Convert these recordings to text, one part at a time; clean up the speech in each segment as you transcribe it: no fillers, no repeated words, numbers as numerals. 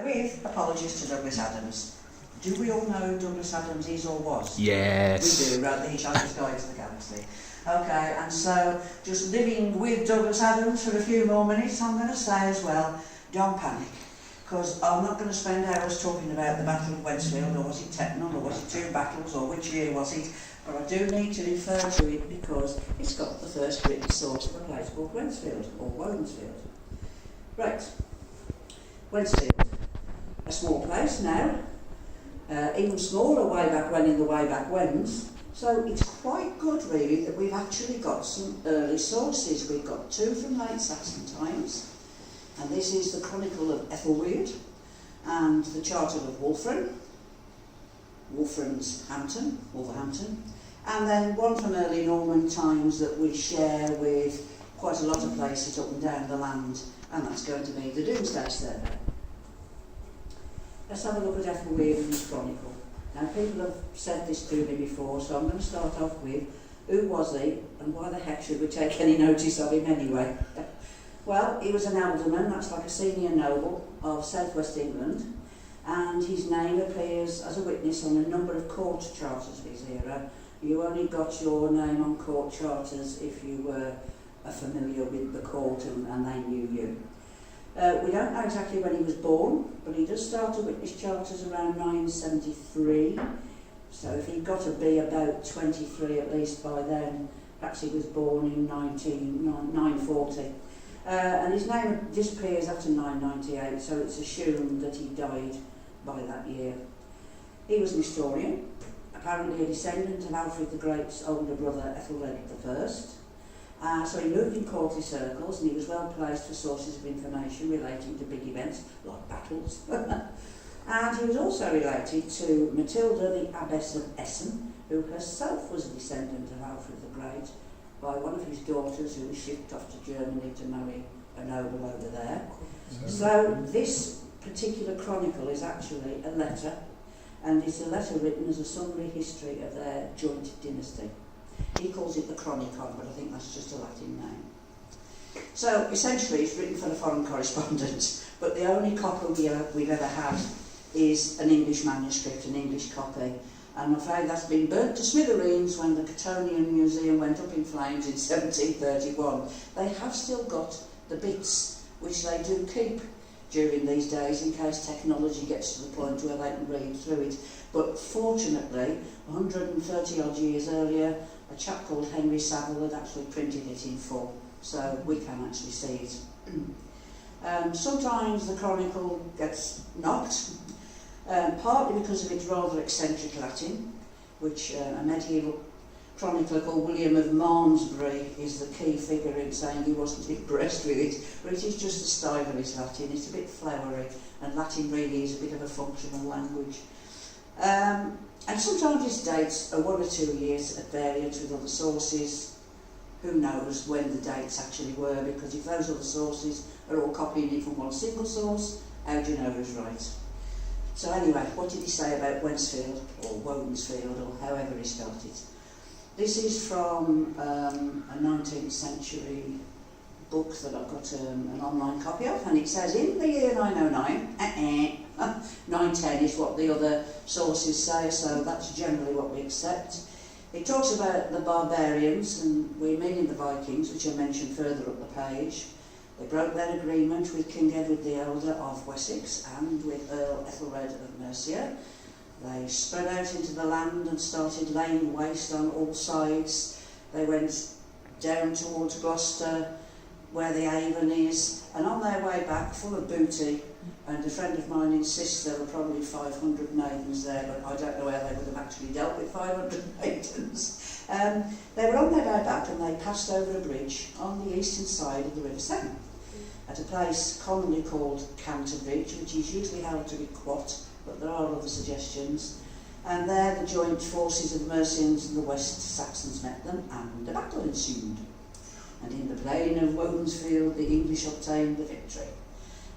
with apologies to Douglas Adams. Do we all know who Douglas Adams is or was? Yes. We do, wrote The Hitchhiker's Guide to the Galaxy. Okay, and so just living with Douglas Adams for a few more minutes, I'm going to say as well, don't panic, because I'm not going to spend hours talking about the Battle of Wednesfield, or was it Tettenhall, or was it two battles, or which year was it, but I do need to refer to it because it's got the first written source of a place called Wednesfield, or Wednesfield. Right, Wednesfield, a small place now, even smaller way back when in the way back whens, so it's quite good really that we've actually got some early sources. We've got two from late Saxon times, and this is the Chronicle of Ethelweard and the Charter of Wolfram's Hampton, Wolverhampton, and then one from early Norman times that we share with quite a lot of places up and down the land, and that's going to be the Domesday Survey. Let's have a look at Ethelweard and his Chronicle. Now, people have said this to me before, so I'm going to start off with who was he and why the heck should we take any notice of him anyway? Well, he was an alderman, that's like a senior noble of southwest England, and his name appears as a witness on a number of court charters of his era. You only got your name on court charters if you were familiar with the court and they knew you. We don't know exactly when he was born, but he does start to witness charters around 973, so if he got to be about 23 at least by then, perhaps he was born in 940. And his name disappears after 998, so it's assumed that he died by that year. He was an historian, apparently a descendant of Alfred the Great's older brother Ethelred I. So he moved in courtly circles, and he was well placed for sources of information relating to big events like battles. And he was also related to Matilda, the Abbess of Essen, who herself was a descendant of Alfred the Great by one of his daughters who was shipped off to Germany to marry a noble over there. So this particular chronicle is actually a letter, and it's a letter written as a summary history of their joint dynasty. He calls it the Chronicon, but I think that's just a Latin name. So essentially it's written for the foreign correspondent, but the only copy we've ever had is an English manuscript, an English copy. I'm afraid that's been burnt to smithereens when the Cottonian Museum went up in flames in 1731. They have still got the bits, which they do keep during these days in case technology gets to the point where they can read through it. But fortunately, 130 odd years earlier, a chap called Henry Saville had actually printed it in full, so we can actually see it. Sometimes the Chronicle gets knocked, partly because of its rather eccentric Latin, which a medieval chronicler called William of Malmesbury is the key figure in saying he wasn't impressed with it, but it is just the style of his Latin. It's a bit flowery, and Latin really is a bit of a functional language. And sometimes its dates are 1 or 2 years at variance with other sources. Who knows when the dates actually were, because if those other sources are all copying it from one single source, how do you know who's right? So anyway, what did he say about Wednesfield, or Wednesfield, or however he spelt it? This is from a 19th century book that I've got an online copy of, and it says in the year 909, 910 is what the other sources say, so that's generally what we accept. It talks about the barbarians, and we're meaning the Vikings, which are mentioned further up the page. They broke their agreement with King Edward the Elder of Wessex and with Earl Ethelred of Mercia. They spread out into the land and started laying waste on all sides. They went down towards Gloucester, where the Avon is, and on their way back, full of booty, and a friend of mine insists there were probably 500 maidens there, but I don't know how they would have actually dealt with 500 maidens. They were on their way back, and they passed over a bridge on the eastern side of the River Severn, at a place commonly called Canterbridge, which is usually held to be Quat, but there are other suggestions. And there the joint forces of the Mercians and the West Saxons met them, and a battle ensued. And in the plain of Wednesfield the English obtained the victory.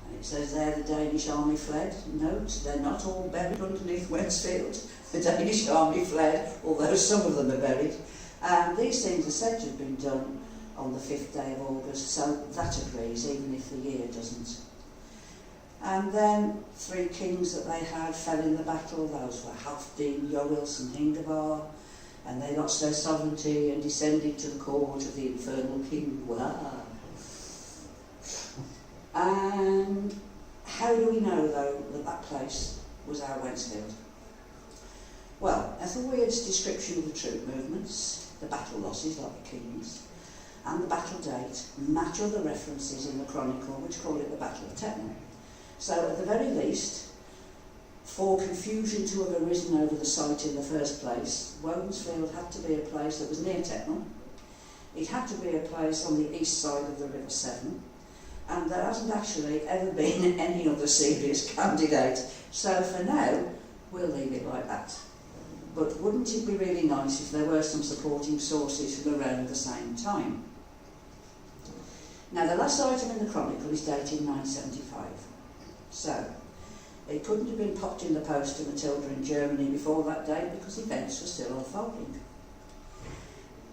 And it says there the Danish army fled. Note, they're not all buried underneath Wednesfield. The Danish army fled, although some of them are buried. And these things are said to have been done on the 5th day of August, so that agrees, even if the year doesn't. And then 3 kings that they had fell in the battle. Those were Halfdene, Iorils and Hingavar, and they lost their sovereignty and descended to the court of the infernal king. Wow. And how do we know, though, that that place was our Wednesfield? Well, Ethelwerd's description of the troop movements, the battle losses like the kings, and the battle date match other references in the chronicle which call it the Battle of Tettenham. So at the very least, for confusion to have arisen over the site in the first place, Wednesfield had to be a place that was near Tettenham. It had to be a place on the east side of the River Severn, and there hasn't actually ever been any other serious candidate. So for now, we'll leave it like that. But wouldn't it be really nice if there were some supporting sources from around the same time? Now, the last item in the chronicle is dated 975. So, it couldn't have been popped in the post to Matilda in Germany before that date because events were still unfolding.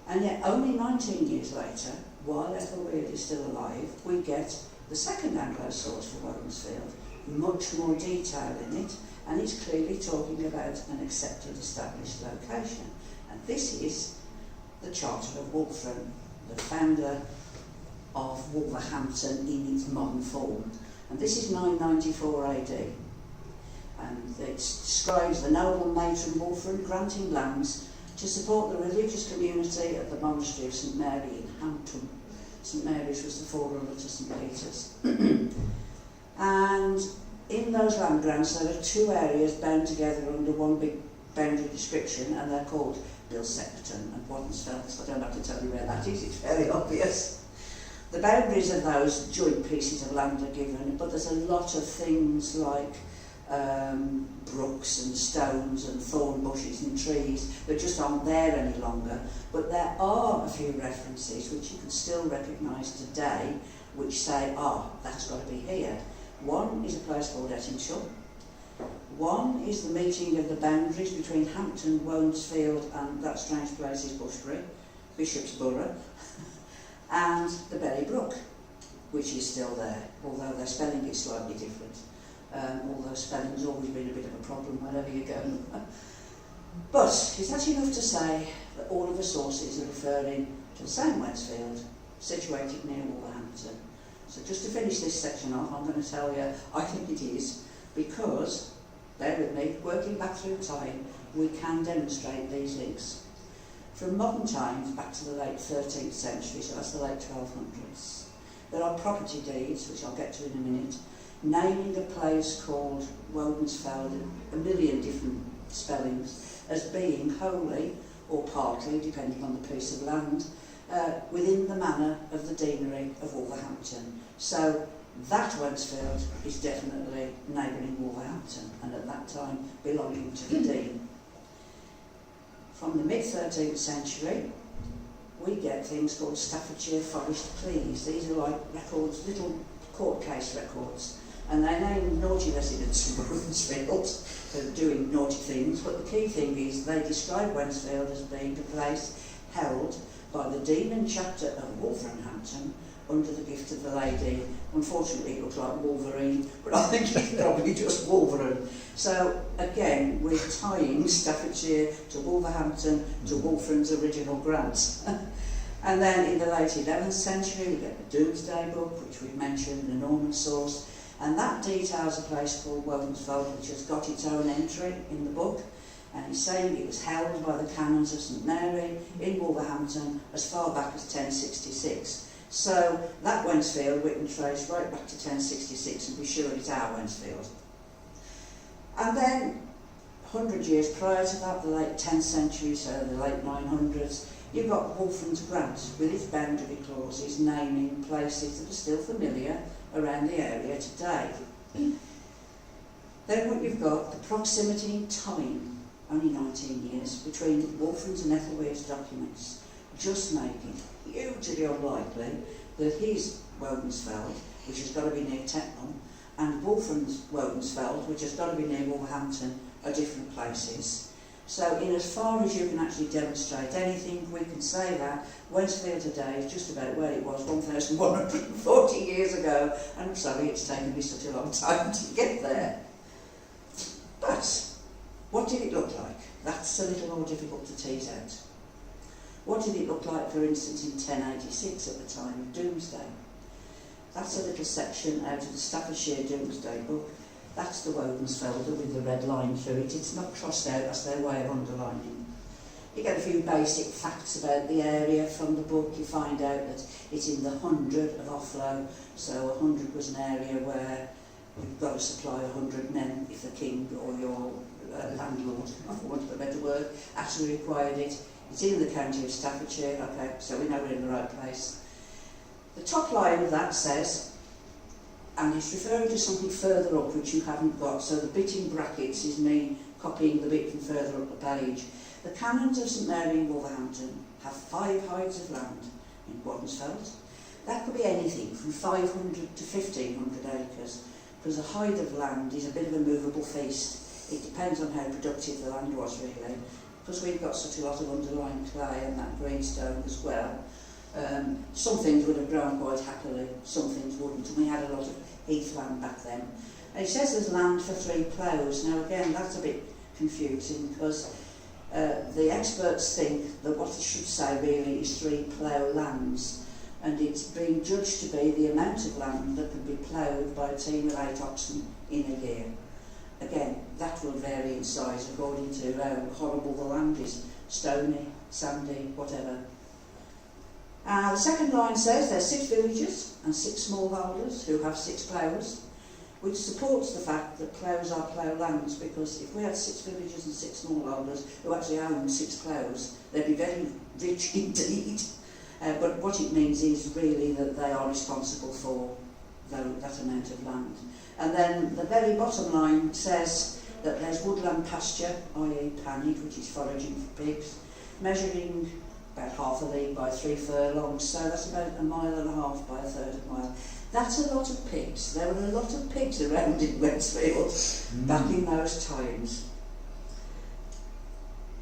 And yet, only 19 years later, while Ethelwerd is still alive, we get the second Anglo source for Wednesfield, much more detail in it, and it's clearly talking about an accepted established location. And this is the Charter of Wolfram, the founder of Wolverhampton in its modern form. And this is 994 AD. And it describes the noble matron Wolfram granting lands to support the religious community at the monastery of St Mary in Hampton. St Mary's was the forerunner to St Peter's. And in those land grants there are 2 areas bound together under one big boundary description, and they're called Bilsecton and Wednesfield. So I don't have to tell you where that is, it's very obvious. The boundaries of those joint pieces of land are given, but there's a lot of things like brooks and stones and thorn bushes and trees that just aren't there any longer. But there are a few references which you can still recognise today which say, that's got to be here. One is a place called Ettingshaw. One is the meeting of the boundaries between Hampton, Wednesfield and that strange place is Bushbury, Bishopsborough, and the Berry Brook, which is still there, although they're spelling it slightly different. Although spelling's always been a bit of a problem wherever you go. But is that enough to say that all of the sources are referring to the same Wednesfield, situated near Wolverhampton? So just to finish this section off, I'm going to tell you, I think it is, because, bear with me, working back through time, we can demonstrate these links. From modern times back to the late 13th century, so that's the late 1200s, there are property deeds, which I'll get to in a minute, naming a place called Wednesfield, a million different spellings, as being wholly or partly, depending on the piece of land, within the manor of the deanery of Wolverhampton. So that Wednesfield is definitely neighbouring Wolverhampton, and at that time belonging to the dean. From the mid-13th century, we get things called Staffordshire Forest Pleas. These are like records, little court case records, and they name naughty residents of Wednesfield for doing naughty things, but the key thing is they describe Wednesfield as being a place held by the Dean and Chapter of Wolverhampton under the gift of the lady. Unfortunately it looks like Wolverine, but I think it's probably just Wolverine. So again, we're tying Staffordshire to Wolverhampton to Wolfram's original grant. And then in the late 11th century we get the Domesday Book, which we've mentioned, the Norman source, and that details a place called Wednesfield, which has got its own entry in the book, and it's saying it was held by the canons of St Mary in Wolverhampton as far back as 1066. So that Wednesfield we can trace right back to 1066 and be sure it's our Wednesfield. And then 100 years prior to that, the late 10th century, so the late 900s, you've got Wolfram's Grant with its boundary clauses naming places that are still familiar around the area today. Then what you've got, the proximity in time, only 19 years, between Wolfram's and Ethelwerd's documents, just making it hugely unlikely that his Wednesfield, which has got to be near Tettenham, and Wolfram's Wednesfield, which has got to be near Wolverhampton, are different places. So in as far as you can actually demonstrate anything, we can say that Wednesfield today is just about where it was 1,140 years ago, and I'm sorry it's taken me such a long time to get there. But what did it look like? That's a little more difficult to tease out. What did it look like, for instance, in 1086 at the time of Doomsday? That's a little section out of the Staffordshire Doomsday book. That's the Wednesfield with the red line through it. It's not crossed out, that's their way of underlining. You get a few basic facts about the area from the book. You find out that it's in the 100 of Offlow, so 100 was an area where you've got to supply 100 men if the king or your landlord, for want of a better word, actually required it. It's in the county of Staffordshire, okay, so we know we're in the right place. The top line of that says, and it's referring to something further up which you haven't got, so the bit in brackets is me copying the bit from further up the page. The canons of St Mary in Wolverhampton have 5 hides of land in Wednesfield. That could be anything from 500 to 1,500 acres, because a hide of land is a bit of a movable feast. It depends on how productive the land was, really. Because we've got such a lot of underlying clay and that greenstone as well. Some things would have grown quite happily, some things wouldn't, and we had a lot of heathland back then. And it says there's land for 3 ploughs. Now again, that's a bit confusing, because the experts think that what it should say really is 3 plough lands, and it's being judged to be the amount of land that can be ploughed by a team of 8 oxen in a year. Again, that will vary in size according to how horrible the land is, stony, sandy, whatever. The second line says there's 6 villagers and 6 smallholders who have 6 ploughs, which supports the fact that ploughs are plough lands, because if we had 6 villagers and 6 smallholders who actually owned 6 ploughs, they'd be very rich indeed. But what it means is really that they are responsible for that amount of land. And then the very bottom line says that there's woodland pasture, i.e. panic, which is foraging for pigs, measuring about half a league by 3 furlongs, so that's about 1.5 miles by 1/3 of a mile. That's a lot of pigs. There were a lot of pigs around in Wednesfield back in those times.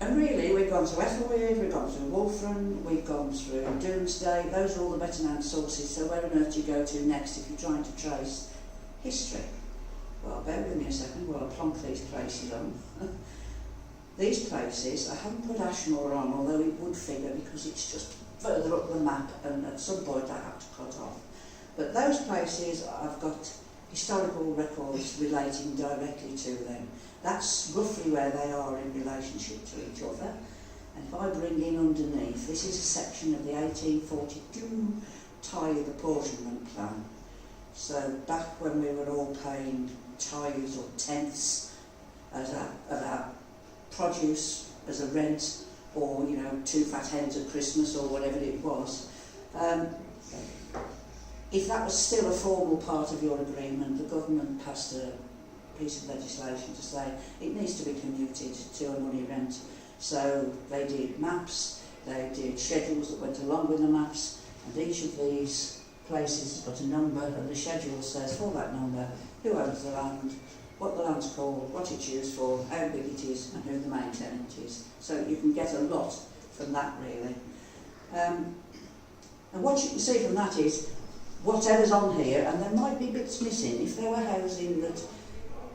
And really, we've gone through Ethelweard, we've gone through Wolfram, we've gone through Doomsday. Those are all the better known sources, so where on earth do you go to next if you're trying to trace history? Well, bear with me a second while I plonk these places on. These places, I haven't put Ashmore on, although it would figure because it's just further up the map and at some point I have to cut off. But those places, I've got historical records relating directly to them. That's roughly where they are in relationship to each other. And if I bring in underneath, this is a section of the 1842 tithe apportionment plan. So back when we were all paying tithes or tenths as our produce as a rent, or 2 fat hens at Christmas or whatever it was. If that was still a formal part of your agreement, the government passed a piece of legislation to say it needs to be commuted to a money rent. So they did maps, they did schedules that went along with the maps, and each of these places got a number, and the schedule says for that number who owns the land, what the land's called, what it's used for, how big it is, and who the main tenant is. So you can get a lot from that, really. And what you can see from that is whatever's on here, and there might be bits missing. If there were housing that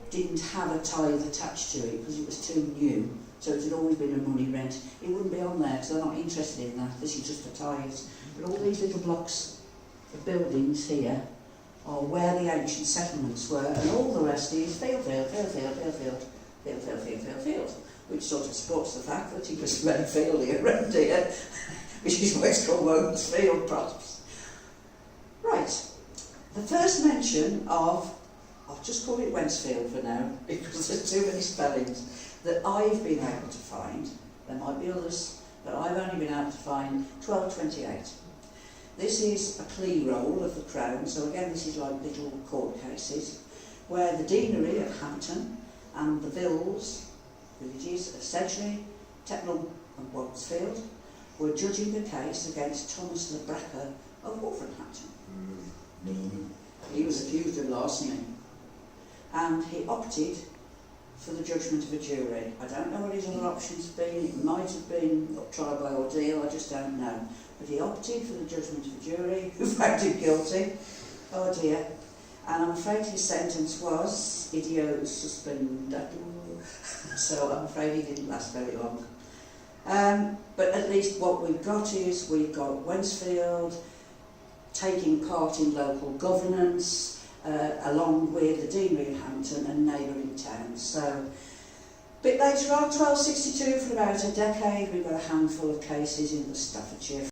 didn't have a tithe attached to it because it was too new, so it had always been a money rent, it wouldn't be on there because they're not interested in that. This is just for tithes. But all these little blocks of buildings here are where the ancient settlements were, and all the rest is field, which sort of supports the fact that it was very fieldy around here, which is why it's called Wednesfield, perhaps. Right, the first mention of, I'll just call it Wednesfield for now, because there's too many spellings, that I've been able to find, there might be others, but I've only been able to find 1228. This is a plea roll of the Crown, so again this is like little court cases, where the deanery of Hampton and the villas, villages of Sedgley, Tettenhall and Wednesfield, were judging the case against Thomas the Bracker of Wolverhampton. He was accused of larceny, and he opted for the judgment of a jury. I don't know what his other options have been. It might have been trial by ordeal, I just don't know. But he opted for the judgment of a jury who found him guilty. Oh dear. And I'm afraid his sentence was ideo suspendatum. So I'm afraid he didn't last very long. But at least what we've got is, we've got Wednesfield taking part in local governance, along with the Deanery of Hampton and neighbouring towns. So, a bit later on, 1262, for about a decade, we've got a handful of cases in the Staffordshire